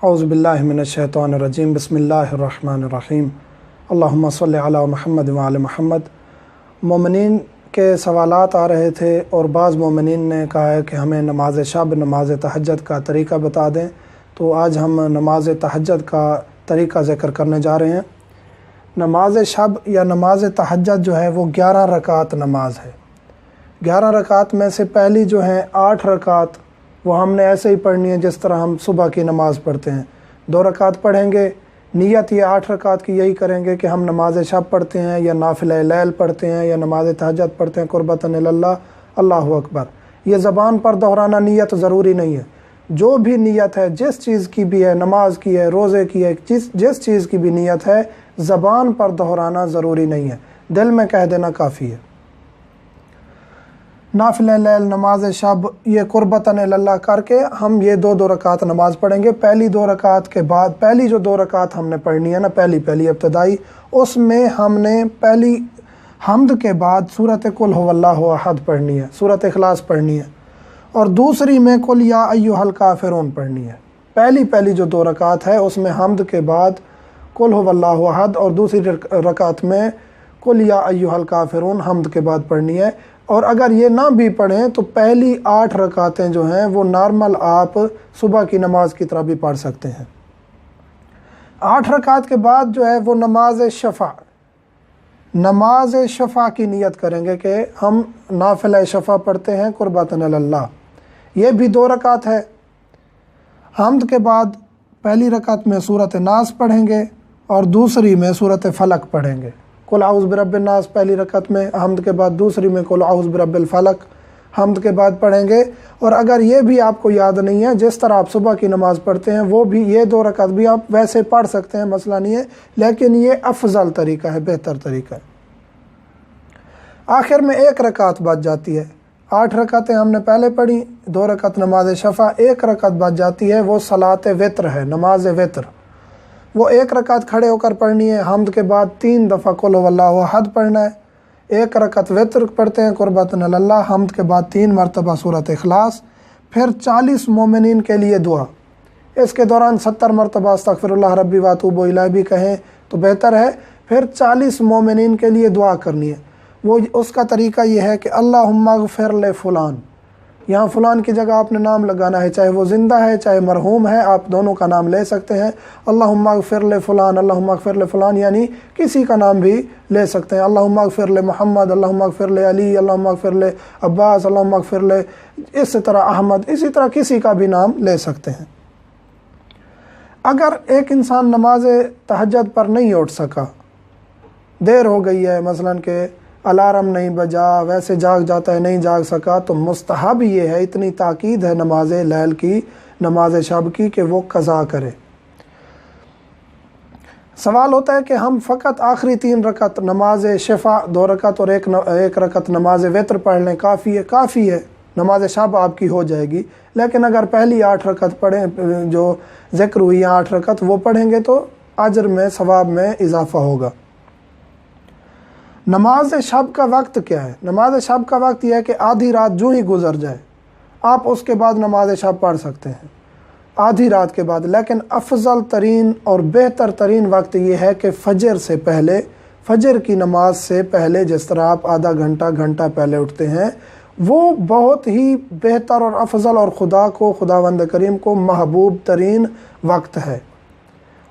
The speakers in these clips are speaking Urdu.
اعوذ باللہ من الشیطان الرجیم بسم اللہ الرحمن الرحیم اللہم صلی علی محمد وعلی محمد۔ مومنین کے سوالات آ رہے تھے اور بعض مومنین نے کہا ہے کہ ہمیں نماز شب نماز تہجد کا طریقہ بتا دیں، تو آج ہم نماز تہجد کا طریقہ ذکر کرنے جا رہے ہیں۔ نماز شب یا نماز تہجد جو ہے وہ 11 رکعت نماز ہے۔ 11 رکعت میں سے پہلی جو ہیں 8 رکعت وہ ہم نے ایسے ہی پڑھنی ہے جس طرح ہم صبح کی نماز پڑھتے ہیں۔ 2 رکعت پڑھیں گے، نیت یہ 8 رکعت کی یہی کریں گے کہ ہم نماز شب پڑھتے ہیں یا نافلہ لیل پڑھتے ہیں یا نماز تہجد پڑھتے ہیں قربتاً اللہ، اللہ اکبر۔ یہ زبان پر دہرانا نیت ضروری نہیں ہے، جو بھی نیت ہے جس چیز کی بھی ہے، نماز کی ہے، روزے کی ہے، جس چیز کی بھی نیت ہے زبان پر دہرانا ضروری نہیں ہے، دل میں کہہ دینا کافی ہے۔ نافلہ لیل نماز شب یہ قربتاً اللہ کر کے ہم یہ 2 رکعت نماز پڑھیں گے۔ پہلی 2 رکعت کے بعد پہلی جو 2 رکعت ہم نے پڑھنی ہے نا، پہلی ابتدائی، اس میں ہم نے پہلی حمد کے بعد سورۃ قل ھو اللہ احد پڑھنی ہے، سورۃ اخلاص پڑھنی ہے، اور دوسری میں قل یا ایھا الکافرون پڑھنی ہے۔ پہلی جو 2 رکعت ہے اس میں حمد کے بعد قل ھو اللہ احد اور دوسری رکعت میں قل یا ایھا الکافرون حمد کے بعد پڑھنی ہے۔ اور اگر یہ نہ بھی پڑھیں تو پہلی 8 رکعتیں جو ہیں وہ نارمل آپ صبح کی نماز کی طرح بھی پڑھ سکتے ہیں۔ 8 رکعت کے بعد جو ہے وہ نماز شفع کی نیت کریں گے کہ ہم نافلہ شفع پڑھتے ہیں قربتاً اللہ۔ یہ بھی 2 رکعت ہے۔ حمد کے بعد پہلی رکعت میں سورۃ ناس پڑھیں گے اور دوسری میں سورۃ فلق پڑھیں گے۔ قل اعوذ برب الناس پہلی رکعت میں حمد کے بعد، دوسری میں قل اعوذ برب الفلق حمد کے بعد پڑھیں گے۔ اور اگر یہ بھی آپ کو یاد نہیں ہے، جس طرح آپ صبح کی نماز پڑھتے ہیں وہ بھی یہ 2 رکعت بھی آپ ویسے پڑھ سکتے ہیں، مسئلہ نہیں ہے، لیکن یہ افضل طریقہ ہے، بہتر طریقہ ہے۔ آخر میں 1 رکعت بچ جاتی ہے۔ 8 رکعتیں ہم نے پہلے پڑھی، 2 رکعت نماز شفع، 1 رکعت بچ جاتی ہے، وہ صلاۃ وتر ہے، نماز وتر۔ وہ 1 رکعت کھڑے ہو کر پڑھنی ہے، حمد کے بعد 3 دفعہ قل ھو اللہ احد پڑھنا ہے، 1 رکعت وتر پڑھتے ہیں قربتاً اللہ، حمد کے بعد 3 مرتبہ سورۃ اخلاص، پھر 40 مومنین کے لیے دعا۔ اس کے دوران 70 مرتبہ استغفر اللہ ربی واتوب الیہ بھی کہیں تو بہتر ہے۔ پھر 40 مومنین کے لیے دعا کرنی ہے۔ وہ اس کا طریقہ یہ ہے کہ اللہم اغفر لفلان، یہاں فلان کی جگہ آپ نے نام لگانا ہے، چاہے وہ زندہ ہے چاہے مرحوم ہے، آپ دونوں کا نام لے سکتے ہیں۔ اللہم اغفر لفلان، اللہم اغفر لفلان، یعنی کسی کا نام بھی لے سکتے ہیں۔ اللہم اغفر لمحمد، اللہم اغفر لعلی، اللہم اغفر لعباس، اللہم اغفر اسی طرح احمد، اسی طرح کسی کا بھی نام لے سکتے ہیں۔ اگر ایک انسان نماز تہجد پر نہیں اٹھ سکا، دیر ہو گئی ہے، مثلاً کہ الارم نہیں بجا، ویسے جاگ جاتا ہے، نہیں جاگ سکا، تو مستحب یہ ہے، اتنی تاکید ہے نماز لیل کی، نماز شب کی، کہ وہ قضا کرے۔ سوال ہوتا ہے کہ ہم فقط آخری 3 رکعت نماز شفع 2 رکعت اور 1 رکعت نماز وتر پڑھ لیں، کافی ہے، نماز شب آپ کی ہو جائے گی۔ لیکن اگر پہلی 8 رکعت پڑھیں، جو ذکر ہوئی ہیں 8 رکعت، وہ پڑھیں گے تو اجر میں، ثواب میں اضافہ ہوگا۔ نماز شب کا وقت کیا ہے؟ نماز شب کا وقت یہ ہے کہ آدھی رات جو ہی گزر جائے آپ اس کے بعد نماز شب پڑھ سکتے ہیں، آدھی رات کے بعد۔ لیکن افضل ترین اور بہتر ترین وقت یہ ہے کہ فجر سے پہلے، فجر کی نماز سے پہلے، جس طرح آپ آدھا گھنٹہ پہلے اٹھتے ہیں، وہ بہت ہی بہتر اور افضل اور خداوند کریم کو محبوب ترین وقت ہے۔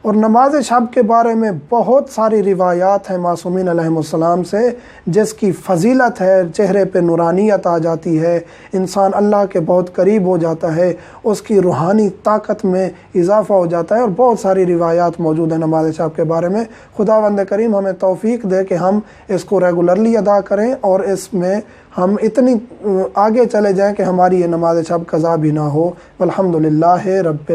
اور نماز شب کے بارے میں بہت ساری روایات ہیں معصومین علیہم السلام سے، جس کی فضیلت ہے، چہرے پہ نورانیت آ جاتی ہے، انسان اللہ کے بہت قریب ہو جاتا ہے، اس کی روحانی طاقت میں اضافہ ہو جاتا ہے، اور بہت ساری روایات موجود ہیں نماز شب کے بارے میں۔ خداوند کریم ہمیں توفیق دے کہ ہم اس کو ریگولرلی ادا کریں اور اس میں ہم اتنی آگے چلے جائیں کہ ہماری یہ نماز شب قضا بھی نہ ہو۔ والحمدللہ رب